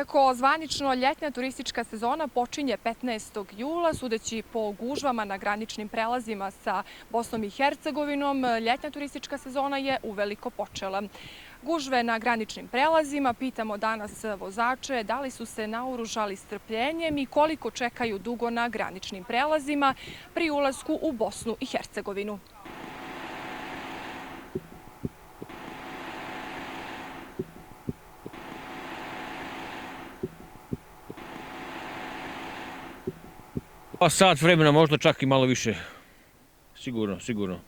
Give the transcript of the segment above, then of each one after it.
Iako zvanično ljetna turistička sezona počinje 15. jula, sudeći po gužvama na graničnim prelazima sa Bosnom i Hercegovinom, ljetna turistička sezona je uveliko počela. Gužve na graničnim prelazima, pitamo danas vozače da li su se naoružali strpljenjem i koliko čekaju dugo na graničnim prelazima pri ulasku u Bosnu i Hercegovinu. Pa sat vremena, možda čak i malo više. Sigurno.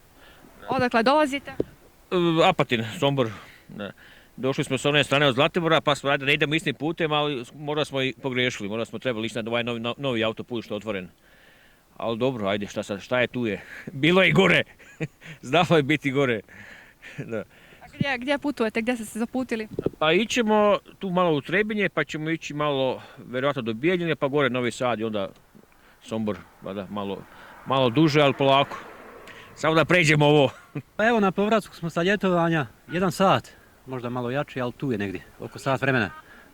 Odakle dolazite? Apatin, Sombor. Došli smo s one strane od Zlatibora, pa smo da ne idemo istim putem, ali možda smo i pogriješili. Možda smo trebali ići na ovaj novi autoput što je otvoren. Ali dobro, ajde, šta je tu je. Bilo je i gore. Znalo je biti gore. Da. A gdje putujete? Gdje ste se zaputili? Pa ićemo tu malo u Trebinje, pa ćemo ići malo, vjerojatno do Bijeljine, pa gore Novi Sad i onda Sombor, malo duže, ali polako. Samo da pređemo ovo. Pa evo na povratku smo sa ljetovanja, 1 sat, možda malo jači, ali tu je negdje, oko sat vremena,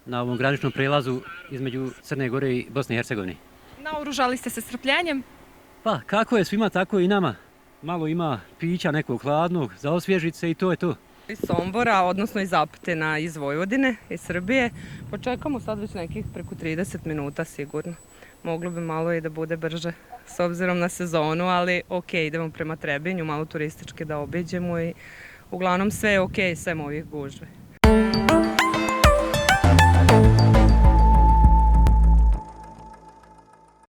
na ovom graničnom prijelazu između Crne Gore i Bosne i Hercegovine. Naoružali ste se strpljenjem? Pa kako je svima, tako i nama. Malo ima pića nekog hladnog, za osvježit se i to je to. Iz Sombora, odnosno iz Apatina, iz Vojvodine, iz Srbije. Počekamo sad već nekih preko 30 minuta sigurno. Moglo bi malo i da bude brže s obzirom na sezonu, ali ok, idemo prema Trebinju, malo turistički da obiđemo i uglavnom sve je ok, sem ovih gužve.